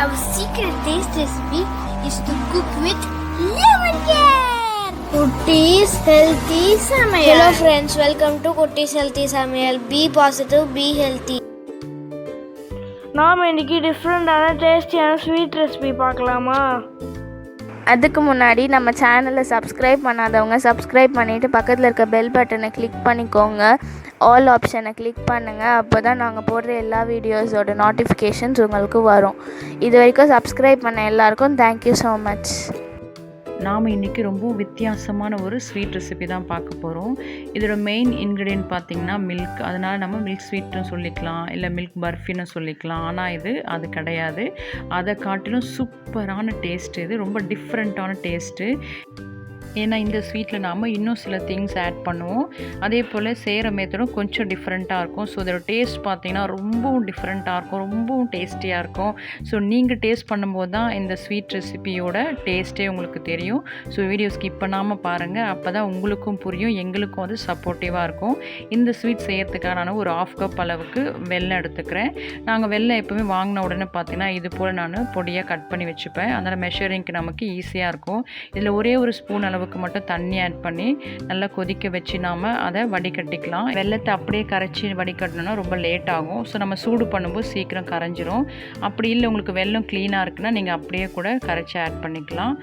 Our secret taste recipe is to cook with lemon care. Kutti's Healthy Samayal. Hello friends, welcome to Kutti's Healthy Samayal. Be positive, be healthy. நாம் இன்றைக்கி டிஃப்ரெண்ட்டான டேஸ்டியான sweet recipe பார்க்கலாமா? அதுக்கு முன்னாடி நம்ம சேனலை சப்ஸ்கிரைப் பண்ணாதவங்க சப்ஸ்கிரைப் பண்ணிவிட்டு பக்கத்தில் இருக்க பெல் பட்டனை கிளிக் பண்ணிக்கோங்க. ஆல் ஆப்ஷனை கிளிக் பண்ணுங்கள். அப்போ தான் நாங்கள் போடுற எல்லா வீடியோஸோட நோட்டிஃபிகேஷன்ஸ் உங்களுக்கு வரும். இது வரைக்கும் சப்ஸ்கிரைப் பண்ண எல்லாருக்கும் தேங்க்யூ ஸோ மச். நாம் இன்றைக்கி ரொம்ப வித்தியாசமான ஒரு ஸ்வீட் ரெசிபி தான் பார்க்க போகிறோம். இதோட மெயின் இன்க்ரீடியன்ட் பார்த்திங்கன்னா மில்க். அதனால் நம்ம மில்க் ஸ்வீட்னு சொல்லிக்கலாம், இல்லை மில்க் பர்ஃபின்னு சொல்லிக்கலாம். ஆனால் அது கிடையாது. அதை காட்டிலும் சூப்பரான டேஸ்ட்டு. இது ரொம்ப டிஃப்ரெண்ட்டான டேஸ்ட்டு. ஏன்னா இந்த ஸ்வீட்டில் நாம் இன்னும் சில திங்ஸ் ஆட் பண்ணுவோம். அதே போல் செய்கிற மெத்தடும் கொஞ்சம் டிஃப்ரெண்ட்டாக இருக்கும். ஸோ இதோட டேஸ்ட் பார்த்திங்கன்னா ரொம்பவும் டிஃப்ரெண்ட்டாக இருக்கும், ரொம்பவும் டேஸ்டியாக இருக்கும். ஸோ நீங்கள் டேஸ்ட் பண்ணும்போது தான் இந்த ஸ்வீட் ரெசிபியோட டேஸ்ட்டே உங்களுக்கு தெரியும். ஸோ வீடியோ ஸ்கிப் பண்ணாமல் பாருங்கள். அப்போ தான் உங்களுக்கும் புரியும், எங்களுக்கும் அது சப்போர்ட்டிவாக இருக்கும். இந்த ஸ்வீட் செய்கிறதுக்காக நான் ஒரு 1/2 கப் அளவுக்கு வெல்லம் எடுத்துக்கிறேன். நாங்கள் வெல்லம் எப்போவுமே வாங்கின உடனே பார்த்திங்கன்னா இது போல் நான் பொடியாக கட் பண்ணி வச்சுப்பேன். அதனால் மெஷரிங்க்கு நமக்கு ஈஸியாக இருக்கும். இதில் ஒரே ஒரு ஸ்பூன் அளவுக்கு மட்டும் தண்ணி ஆட் பண்ணி நல்லா கொதிக்க வச்சு நாம் அதை வடிகட்டிக்கலாம். வெல்லத்தை அப்படியே கரைச்சி வடிகட்டணும்னா ரொம்ப லேட் ஆகும். ஸோ நம்ம சூடு பண்ணும்போது சீக்கிரம் கரைஞ்சிரும். அப்படி இல்லை உங்களுக்கு வெல்லம் க்ளீனாக இருக்குன்னா நீங்கள் அப்படியே கூட கரைச்சி ஆட் பண்ணிக்கலாம்.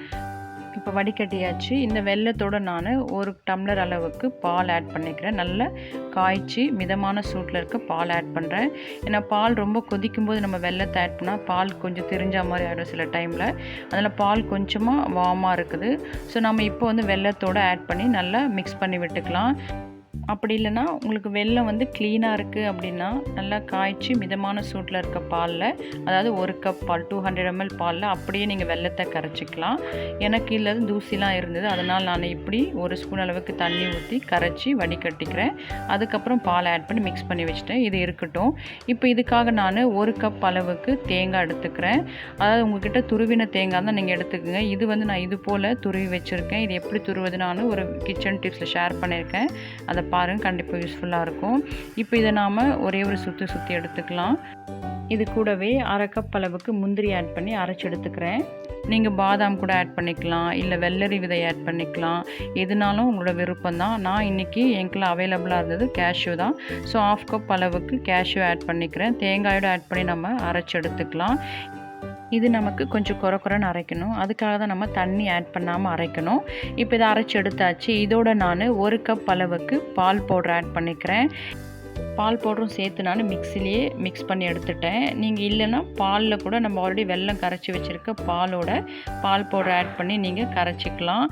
இப்போ வடிகட்டியாச்சு. இந்த வெல்லத்தோடு நான் 1 டம்ளர் அளவுக்கு பால் ஆட் பண்ணிக்கிறேன். நல்லா காய்ச்சி மிதமான சூட்டில் இருக்க பால் ஆட் பண்ணுறேன். ஏன்னா பால் ரொம்ப கொதிக்கும்போது நம்ம வெல்லத்தை ஆட் பண்ணால் பால் கொஞ்சம் திரிஞ்ச மாதிரி ஆகிடும் சில டைமில். அதில் பால் கொஞ்சமாக வார்மாக இருக்குது. ஸோ நம்ம இப்போ வெல்லத்தோடு ஆட் பண்ணி நல்லா மிக்ஸ் பண்ணி விட்டுக்கலாம். அப்படி இல்லைன்னா உங்களுக்கு வெல்லம் க்ளீனாக இருக்குது அப்படின்னா நல்லா காய்ச்சி மிதமான சூட்டில் இருக்க பாலில், அதாவது 1 கப் பால் 200 ml பாலில் அப்படியே நீங்கள் வெல்லத்தை கரைச்சிக்கலாம். எனக்கு இல்லை தூசிலாம் இருந்தது, அதனால் நான் இப்படி 1 ஸ்பூன் அளவுக்கு தண்ணி ஊற்றி கரைச்சி வடிகட்டிக்கிறேன். அதுக்கப்புறம் பால் ஆட் பண்ணி மிக்ஸ் பண்ணி வச்சுட்டேன். இது இருக்கட்டும். இப்போ இதுக்காக நான் 1 கப் அளவுக்கு தேங்காய் எடுத்துக்கிறேன். அதாவது உங்கள்கிட்ட துருவின தேங்காய் தான் நீங்கள் எடுத்துக்கோங்க. இது நான் இது போல் துருவி வச்சுருக்கேன். இது எப்படி துருவது நான் ஒரு கிச்சன் டிப்ஸில் ஷேர் பண்ணியிருக்கேன். அதை பாருங்கள், கண்டிப்பாக யூஸ்ஃபுல்லாக இருக்கும். இப்போ இதை நாம் ஒரே ஒரு சுற்றி எடுத்துக்கலாம். இது கூடவே 1/2 கப் அளவுக்கு முந்திரி ஆட் பண்ணி அரைச்சி எடுத்துக்கிறேன். நீங்கள் பாதாம் கூட ஆட் பண்ணிக்கலாம், இல்லை வெள்ளரி விதை ஆட் பண்ணிக்கலாம். எதுனாலும் உங்களோட விருப்பம் தான். நான் இன்றைக்கி எங்களுக்கு அவைலபிளாக இருந்தது கேஷ்யூ தான். ஸோ 1/2 கப் அளவுக்கு கேஷ்யூ ஆட் பண்ணிக்கிறேன். தேங்காயோடு ஆட் பண்ணி நம்ம அரைச்சி எடுத்துக்கலாம். இது நமக்கு கொஞ்சம் குறைன்னு அரைக்கணும். அதுக்காக தான் நம்ம தண்ணி ஆட் பண்ணாமல் அரைக்கணும். இப்போ இதை அரைச்சி எடுத்தாச்சு. இதோட நான் 1 கப் அளவுக்கு பால் பவுடர் ஆட் பண்ணிக்கிறேன். பால் பவுடரும் சேர்த்து நான் மிக்ஸிலேயே மிக்ஸ் பண்ணி எடுத்துட்டேன். நீங்கள் இல்லைன்னா பாலில் கூட நம்ம ஆல்ரெடி வெல்லம் கரைச்சி வச்சுருக்க பாலோட பால் பவுடர் ஆட் பண்ணி நீங்கள் கரைச்சிக்கலாம்.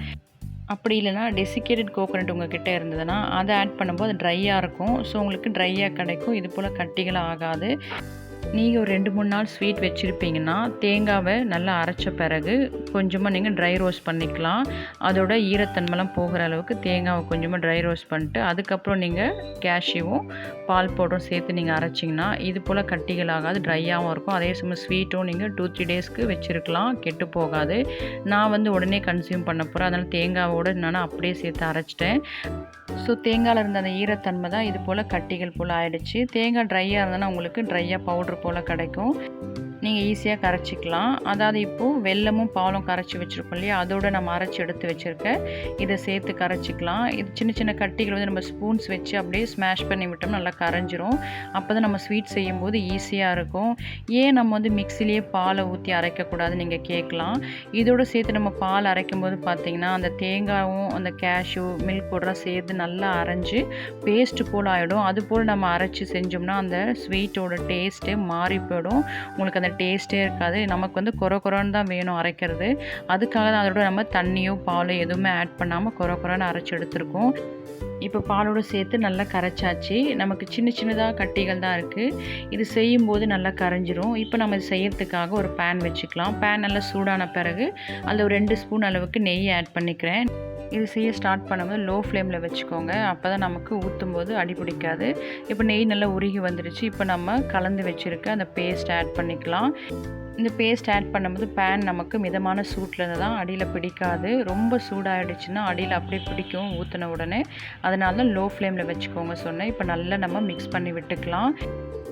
அப்படி இல்லைனா டெசிகேட்டட் கோகோனட் உங்கள்கிட்ட இருந்ததுன்னா அதை ஆட் பண்ணும்போது அது ட்ரையாக இருக்கும். ஸோ உங்களுக்கு ட்ரையாக கிடைக்கும். இது போல் கட்டிகள் ஆகாது. நீங்கள் ஒரு 2-3 நாள் ஸ்வீட் வச்சுருப்பீங்கன்னா தேங்காவை நல்லா அரைச்ச பிறகு கொஞ்சமாக நீங்கள் ட்ரை ரோஸ்ட் பண்ணிக்கலாம். அதோட ஈரத்தன்மைலாம் போகிற அளவுக்கு தேங்காவை கொஞ்சமாக ட்ரை ரோஸ்ட் பண்ணிட்டு அதுக்கப்புறம் நீங்கள் கேஷ்யூவும் பால் பவுடரும் சேர்த்து நீங்கள் அரைச்சிங்கன்னா இது போல் கட்டிகள் ஆகாது, ட்ரையாகவும் இருக்கும். அதே சமயம் ஸ்வீட்டும் நீங்கள் 2-3 டேஸ்க்கு வச்சுருக்கலாம், கெட்டு போகாது. நான் உடனே கன்சியூம் பண்ண போகிறேன். அதனால் தேங்காவோடு நான் அப்படியே சேர்த்து அரைச்சிட்டேன். ஸோ தேங்காயில் இருந்த அந்த ஈரத்தன்மை தான் இது போல் கட்டிகள் போல் ஆகிடுச்சு. தேங்காய் ட்ரையாக இருந்ததுன்னா உங்களுக்கு ட்ரையாக பவுட்ரு போல் கிடைக்கும். நீங்கள் ஈஸியாக கரைச்சிக்கலாம். அதாவது இப்போது வெல்லமும் பாலும் கரைச்சி வச்சுருக்கோம் இல்லையா, அதோடு நம்ம அரைச்சி எடுத்து வச்சுருக்கேன். இதை சேர்த்து கரைச்சிக்கலாம். இது சின்ன சின்ன கட்டிகள் நம்ம ஸ்பூன்ஸ் வச்சு அப்படியே ஸ்மாஷ் பண்ணி விட்டோம்னா நல்லா கரைஞ்சிரும். அப்போ தான் நம்ம ஸ்வீட் செய்யும்போது ஈஸியாக இருக்கும். ஏன் நம்ம மிக்ஸிலேயே பாலை ஊற்றி அரைக்கக்கூடாதுன்னு நீங்கள் கேட்கலாம். இதோடு சேர்த்து நம்ம பால் அரைக்கும் போது பார்த்திங்கன்னா அந்த தேங்காயும் அந்த கேஷ்யூ மில்க் பவுடராக சேர்த்து நல்லா அரைஞ்சி பேஸ்ட்டு போல் ஆகிடும். அது போல் நம்ம அரைச்சி செஞ்சோம்னா அந்த ஸ்வீட்டோட டேஸ்ட்டே மாறி போயிடும். உங்களுக்கு அந்த டேஸ்ட்டே இருக்காது. நமக்கு குறைன்னு தான் வேணும் அரைக்கிறது. அதுக்காக தான் அதோட நம்ம தண்ணியோ பாலோ எதுவுமே ஆட் பண்ணாமல் குறைன்னு அரைச்சி எடுத்துருக்கோம். இப்போ பாலோடு சேர்த்து நல்லா கரைச்சாச்சு. நமக்கு சின்ன சின்னதாக கட்டிகள் தான் இருக்குது. இது செய்யும்போது நல்லா கரைஞ்சிரும். இப்போ நம்ம இது செய்யறதுக்காக ஒரு பேன் வச்சுக்கலாம். பேன் நல்லா சூடான பிறகு அதில் ஒரு 2 ஸ்பூன் அளவுக்கு நெய் ஆட் பண்ணிக்கிறேன். இது செய்ய ஸ்டார்ட் பண்ணும்போது லோ ஃப்ளேமில் வச்சுக்கோங்க. அப்போ தான் நமக்கு ஊற்றும் போது அடி பிடிக்காது. இப்போ நெய் நல்லா உருகி வந்துடுச்சு. இப்போ நம்ம கலந்து வச்சுருக்க அந்த பேஸ்ட் ஆட் பண்ணிக்கலாம். இந்த பேஸ்ட் ஆட் பண்ணும்போது பேன் நமக்கு மிதமான சூட்டில் இருந்து தான் அடியில் பிடிக்காது. ரொம்ப சூடாகிடுச்சுன்னா அடியில் அப்படியே பிடிக்கும் ஊற்றின உடனே. அதனால தான் லோ ஃப்ளேமில் வச்சுக்கோங்க சொன்னேன். இப்போ நல்லா நம்ம மிக்ஸ் பண்ணி விட்டுக்கலாம்.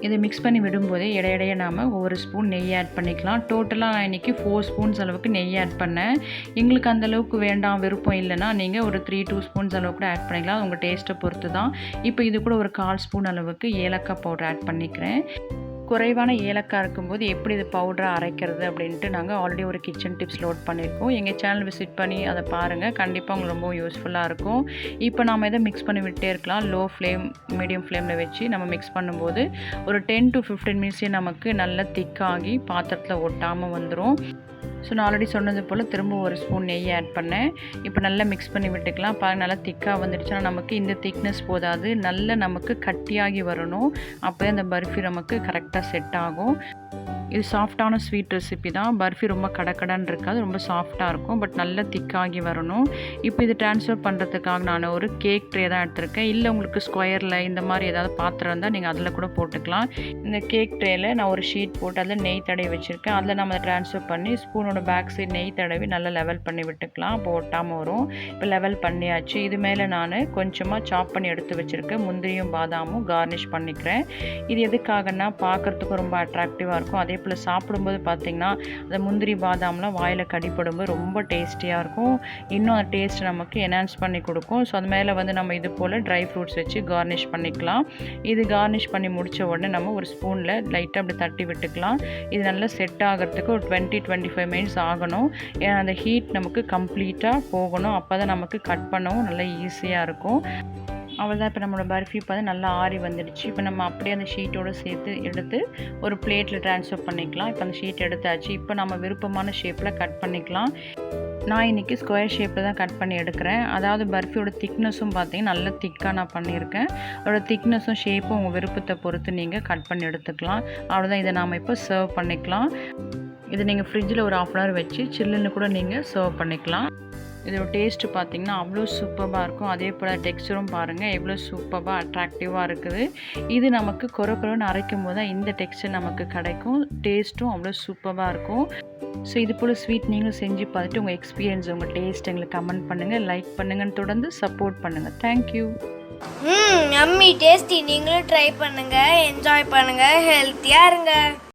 இதை மிக்ஸ் பண்ணி விடும்போதே இடையிடையே நாம் ஒவ்வொரு ஸ்பூன் நெய் ஆட் பண்ணிக்கலாம். டோட்டலாக நான் இன்றைக்கி 4 ஸ்பூன்ஸ் அளவுக்கு நெய் ஆட் பண்ணேன். எங்களுக்கு அந்தளவுக்கு வேண்டாம் விருப்பம் இல்லைன்னா நீங்கள் ஒரு 2 ஸ்பூன்ஸ் அளவுக்கு கூட ஆட் பண்ணிக்கலாம். அது உங்கள் டேஸ்ட்டை பொறுத்து தான். இப்போ இது கூட ஒரு 1/4 ஸ்பூன் அளவுக்கு ஏலக்காய் பவுடர் ஆட் பண்ணிக்கிறேன். குறைவான ஏலக்காய் இருக்கும்போது எப்படி இது பவுடரை அரைக்கிறது அப்படின்ட்டு நாங்கள் ஆல்ரெடி ஒரு கிச்சன் டிப்ஸ் லோட் பண்ணியிருக்கோம். எங்கள் சேனல் விசிட் பண்ணி அதை பாருங்கள், கண்டிப்பாக உங்களுக்கு ரொம்ப யூஸ்ஃபுல்லாக இருக்கும். இப்போ நம்ம இதை மிக்ஸ் பண்ணி விட்டே இருக்கலாம். லோ ஃப்ளேம் மீடியம் ஃப்ளேமில் வச்சு நம்ம மிக்ஸ் பண்ணும்போது ஒரு 10 to 15 மினிட்ஸே நமக்கு நல்லா திக்காகி பாத்திரத்தில் ஒட்டாமல் வந்துடும். ஸோ நான் ஆல்ரெடி சொன்னது போல் திரும்ப ஒரு ஸ்பூன் நெய் ஆட் பண்ணேன். இப்போ நல்லா மிக்ஸ் பண்ணி விட்டுக்கலாம். பாருங்கள் நல்லா திக்காக வந்துடுச்சுன்னா நமக்கு இந்த திக்னஸ் போதாது, நல்லா நமக்கு கட்டியாகி வரணும். அப்போ அந்த பர்ஃபி நமக்கு கரெக்டாக செட் ஆகும். இது சாஃப்டான ஸ்வீட் ரெசிபி தான். பர்ஃபி ரொம்ப கடக்கடான்னு இருக்காது, ரொம்ப சாஃப்டாக இருக்கும். பட் நல்லா திக்காகி வரணும். இப்போ இது ட்ரான்ஸ்ஃபர் பண்ணுறதுக்காக நான் ஒரு கேக் ட்ரே தான் எடுத்திருக்கேன். இல்லை உங்களுக்கு ஸ்கொயரில் இந்த மாதிரி ஏதாவது பாத்திரம் இருந்தால் நீங்கள் அதில் கூட போட்டுக்கலாம். இந்த கேக் ட்ரேயில் நான் ஒரு ஷீட் போட்டு அதில் நெய் தடவி வச்சுருக்கேன். அதில் நம்ம ட்ரான்ஸ்ஃபர் பண்ணி ஸ்பூனோட பேக் சைடு நெய் தடவி நல்லா லெவல் பண்ணி விட்டுக்கலாம். அப்போ ஒட்டாமல் வரும். இப்போ லெவல் பண்ணியாச்சு. இது மேலே நான் கொஞ்சமாக சாப் பண்ணி எடுத்து வச்சுருக்கேன் முந்திரியும் பாதாமும் கார்னிஷ் பண்ணிக்கிறேன். இது எதுக்காகன்னா பார்க்குறதுக்கும் ரொம்ப அட்ராக்டிவாக இருக்கும். அதே போல் சாப்பிடும்போது பார்த்திங்கன்னா அந்த முந்திரி பாதாம்லாம் வாயில் கடிப்படும்போது ரொம்ப டேஸ்டியாக இருக்கும். இன்னும் அந்த டேஸ்ட் நமக்கு என்ஹான்ஸ் பண்ணி கொடுக்கும். ஸோ அது மேலே நம்ம இது போல் ட்ரை ஃப்ரூட்ஸ் வச்சு கார்னிஷ் பண்ணிக்கலாம். இது கார்னிஷ் பண்ணி முடித்த உடனே நம்ம ஒரு ஸ்பூனில் லைட்டாக அப்படி தட்டி விட்டுக்கலாம். இது நல்லா செட் ஆகிறதுக்கு ஒரு 20-25 மினிட்ஸ் ஆகணும். ஏன்னா அந்த ஹீட் நமக்கு கம்ப்ளீட்டாக போகணும். அப்போ தான் நமக்கு கட் பண்ணவும் நல்லா ஈஸியாக இருக்கும். அவ்வளோதான். இப்போ நம்மளோட பர்ஃபி பார்த்து நல்லா ஆறி வந்துடுச்சு. இப்போ நம்ம அப்படியே அந்த ஷீட்டோடு சேர்த்து எடுத்து ஒரு பிளேட்டில் ட்ரான்ஸ்ஃபர் பண்ணிக்கலாம். இப்போ அந்த ஷீட் எடுத்தாச்சு. இப்போ நம்ம விருப்பமான ஷேப்பில் கட் பண்ணிக்கலாம். நான் இன்றைக்கி ஸ்கொயர் ஷேப்பில் தான் கட் பண்ணி எடுக்கிறேன். அதாவது பர்ஃபியோட திக்னஸும் பார்த்திங்கன்னா நல்ல திக்காக நான் பண்ணியிருக்கேன். அதோட திக்னஸும் ஷேப்பும் உங்கள் விருப்பத்தை பொறுத்து நீங்கள் கட் பண்ணி எடுத்துக்கலாம். அவ்வளோதான். இதை நாம் இப்போ சர்வ் பண்ணிக்கலாம். இதை நீங்கள் ஃப்ரிட்ஜில் ஒரு 1/2 hour வச்சு சில்லுன்னு கூட நீங்கள் சர்வ் பண்ணிக்கலாம். இதோட டேஸ்ட்டு பார்த்திங்கன்னா அவ்வளோ சூப்பராக இருக்கும். அதே போல் டெக்ஸ்சரும் பாருங்கள் எவ்வளோ சூப்பராக அட்ராக்டிவாக இருக்குது. இது நமக்கு கொரன்னு அரைக்கும் போது தான் இந்த டெக்ஸ்சர் நமக்கு கிடைக்கும். டேஸ்ட்டும் அவ்வளோ சூப்பராக இருக்கும். ஸோ இது போல் ஸ்வீட் நீங்களும் செஞ்சு பார்த்துட்டு உங்கள் எக்ஸ்பீரியன்ஸ் உங்கள் டேஸ்ட் எங்களுக்கு கமெண்ட் பண்ணுங்கள், லைக் பண்ணுங்கன்னு தொடர்ந்து சப்போர்ட் பண்ணுங்கள். தேங்க்யூ. Yummy tasty. நீங்களும் ட்ரை பண்ணுங்கள், என்ஜாய் பண்ணுங்கள், ஹெல்த்தியாக இருங்க.